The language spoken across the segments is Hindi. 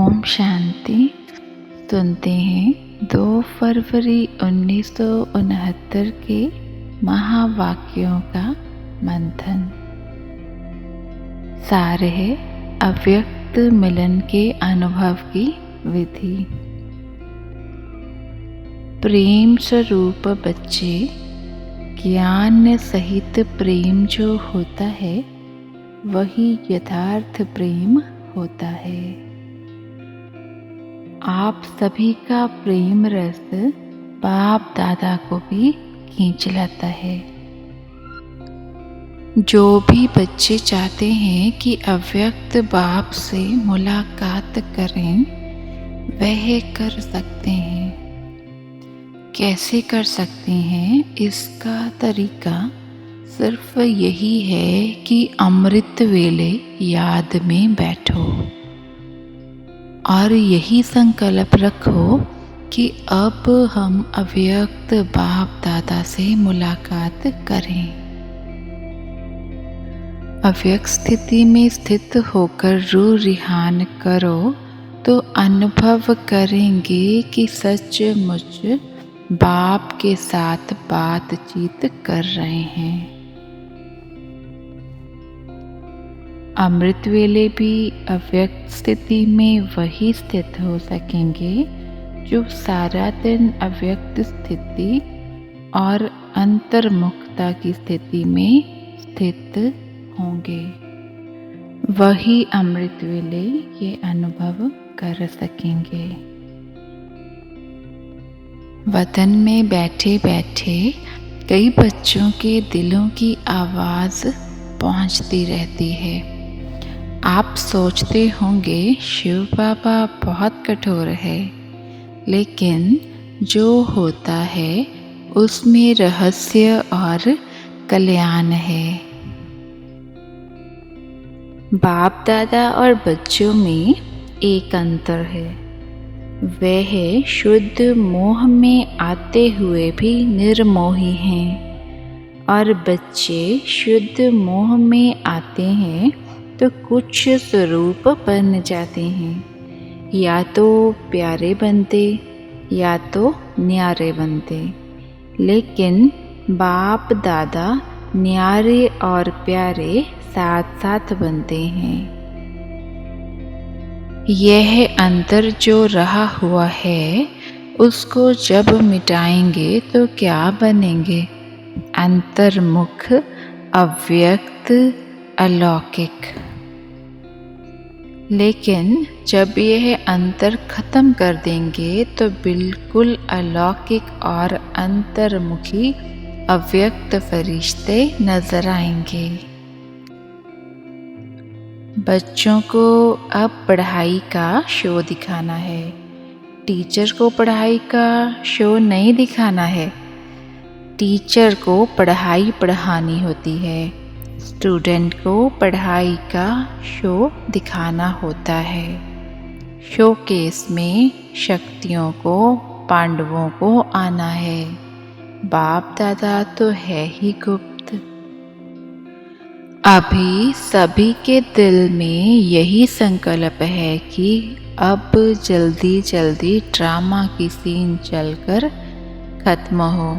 ओम शांति। सुनते हैं 2 फरवरी 1969 के महावाक्यों का मंथन। सार है अव्यक्त मिलन के अनुभव की विधि। प्रेम स्वरूप बच्चे, ज्ञान सहित प्रेम जो होता है वही यथार्थ प्रेम होता है। आप सभी का प्रेम रस बाप दादा को भी खींच लाता है। जो भी बच्चे चाहते हैं कि अव्यक्त बाप से मुलाकात करें, वह कर सकते हैं। कैसे कर सकते हैं? इसका तरीका सिर्फ यही है कि अमृत वेले याद में बैठो और यही संकल्प रखो कि अब हम अव्यक्त बाप दादा से मुलाकात करें। अव्यक्त स्थिति में स्थित होकर रूह रिहान करो तो अनुभव करेंगे कि सचमुच बाप के साथ बातचीत कर रहे हैं। अमृत वेले भी अव्यक्त स्थिति में वही स्थित हो सकेंगे जो सारा दिन अव्यक्त स्थिति और अंतर्मुखता की स्थिति में स्थित होंगे। वही अमृत वेले ये अनुभव कर सकेंगे। वतन में बैठे बैठे कई बच्चों के दिलों की आवाज़ पहुंचती रहती है। आप सोचते होंगे शिव बाबा बहुत कठोर है, लेकिन जो होता है उसमें रहस्य और कल्याण है। बाप दादा और बच्चों में एक अंतर है, वह है शुद्ध मोह में आते हुए भी निर्मोही हैं, और बच्चे शुद्ध मोह में आते हैं तो कुछ स्वरूप बन जाते हैं, या तो प्यारे बनते या तो न्यारे बनते। लेकिन बाप दादा न्यारे और प्यारे साथ साथ बनते हैं। यह अंतर जो रहा हुआ है उसको जब मिटाएंगे तो क्या बनेंगे? अंतर्मुख, अव्यक्त, अलौकिक। लेकिन जब यह अंतर खत्म कर देंगे तो बिल्कुल अलौकिक और अंतर्मुखी अव्यक्त फरिश्ते नजर आएंगे। बच्चों को अब पढ़ाई का शो दिखाना है। टीचर को पढ़ाई का शो नहीं दिखाना है। टीचर को पढ़ाई पढ़ानी होती है, स्टूडेंट को पढ़ाई का शो दिखाना होता है। शोकेस में शक्तियों को, पांडवों को आना है। बाप दादा तो है ही गुप्त। अभी सभी के दिल में यही संकल्प है कि अब जल्दी जल्दी ड्रामा की सीन चलकर खत्म हो,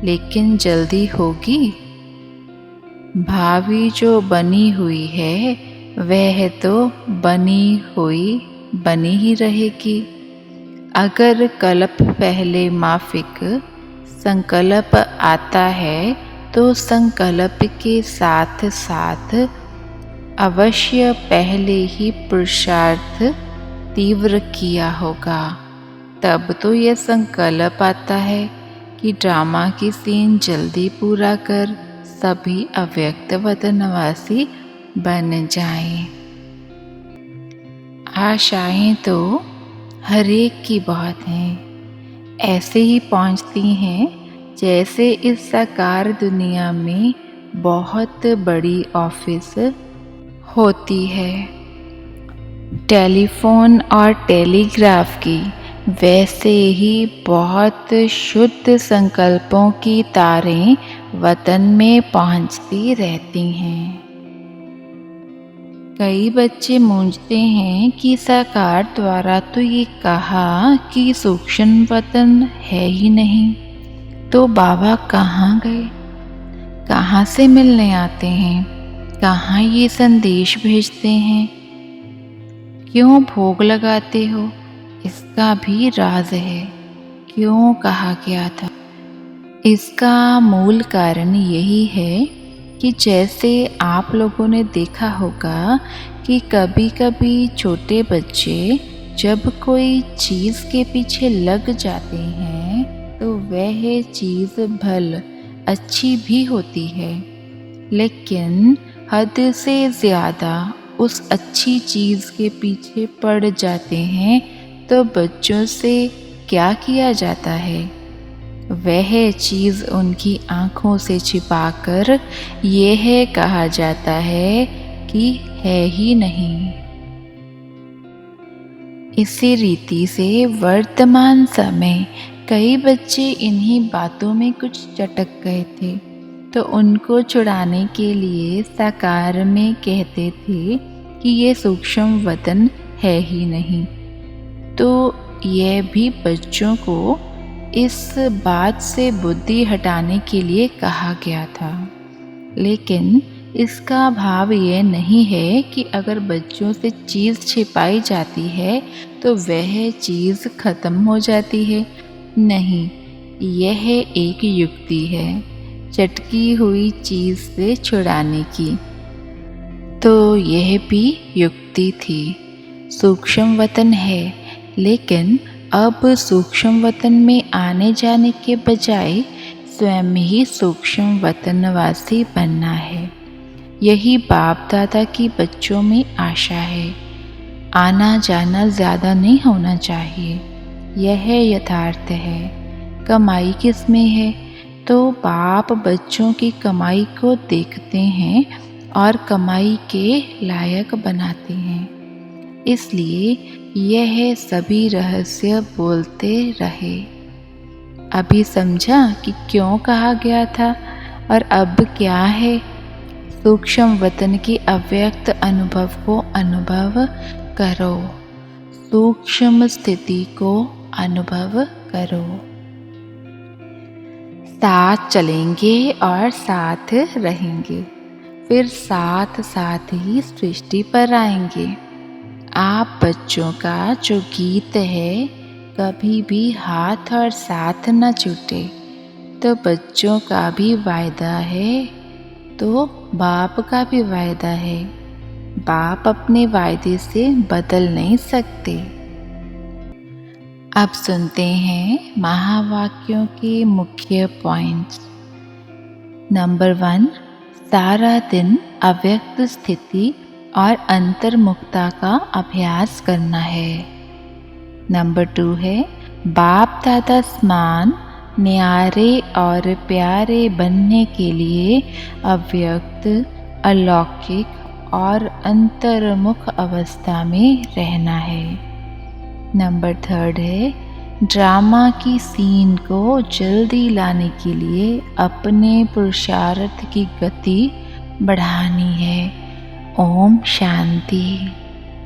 लेकिन जल्दी होगी? भावी जो बनी हुई है वह तो बनी हुई बनी ही रहेगी। अगर कल्प पहले माफिक संकल्प आता है तो संकल्प के साथ साथ अवश्य पहले ही पुरुषार्थ तीव्र किया होगा। तब तो यह संकल्प आता है कि ड्रामा की सीन जल्दी पूरा कर सभी अव्यक्त वतनवासी बन जाएं। आशाएं तो हर एक की बहुत हैं, ऐसे ही पहुंचती हैं जैसे इस साकार दुनिया में बहुत बड़ी ऑफिस होती है टेलीफोन और टेलीग्राफ की, वैसे ही बहुत शुद्ध संकल्पों की तारें वतन में पहुंचती रहती हैं। कई बच्चे मूंझते हैं कि सरकार द्वारा तो ये कहा कि सूक्ष्म वतन है ही नहीं, तो बाबा कहाँ गए, कहाँ से मिलने आते हैं, कहाँ ये संदेश भेजते हैं, क्यों भोग लगाते हो, इसका भी राज है। क्यों कहा गया था? इसका मूल कारण यही है कि जैसे आप लोगों ने देखा होगा कि कभी कभी छोटे बच्चे जब कोई चीज़ के पीछे लग जाते हैं तो वह चीज़ भल अच्छी भी होती है, लेकिन हद से ज़्यादा उस अच्छी चीज़ के पीछे पड़ जाते हैं तो बच्चों से क्या किया जाता है? वह चीज़ उनकी आँखों से छिपाकर यह कहा जाता है कि है ही नहीं। इसी रीति से वर्तमान समय कई बच्चे इन्हीं बातों में कुछ चटक गए थे, तो उनको छुड़ाने के लिए साकार में कहते थे कि ये सूक्ष्म वतन है ही नहीं। तो यह भी बच्चों को इस बात से बुद्धि हटाने के लिए कहा गया था, लेकिन इसका भाव यह नहीं है कि अगर बच्चों से चीज़ छिपाई जाती है तो वह चीज़ खत्म हो जाती है। नहीं, यह एक युक्ति है चटकी हुई चीज़ से छुड़ाने की। तो यह भी युक्ति थी। सूक्ष्म वतन है, लेकिन अब सूक्ष्म वतन में आने जाने के बजाय स्वयं ही सूक्ष्म वतनवासी बनना है। यही बाप दादा की बच्चों में आशा है। आना जाना ज़्यादा नहीं होना चाहिए, यह यथार्थ है। कमाई किस में है? तो बाप बच्चों की कमाई को देखते हैं और कमाई के लायक बनाते हैं। इसलिए यह सभी रहस्य बोलते रहे। अभी समझा कि क्यों कहा गया था और अब क्या है? सूक्ष्म वतन की अव्यक्त अनुभव को अनुभव करो, सूक्ष्म स्थिति को अनुभव करो। साथ चलेंगे और साथ रहेंगे, फिर साथ साथ ही सृष्टि पर आएंगे। आप बच्चों का जो गीत है, कभी भी हाथ और साथ न छूटे, तो बच्चों का भी वायदा है, तो बाप का भी वायदा है। बाप अपने वायदे से बदल नहीं सकते। अब सुनते हैं महावाक्यों के मुख्य पॉइंट्स। नंबर 1, सारा दिन अव्यक्त स्थिति और अंतर्मुखता का अभ्यास करना है। नंबर 2 है बाप दादा समान न्यारे और प्यारे बनने के लिए अव्यक्त, अलौकिक और अंतर्मुख अवस्था में रहना है। नंबर 3 है ड्रामा की सीन को जल्दी लाने के लिए अपने पुरुषार्थ की गति बढ़ानी है। ओम शांति।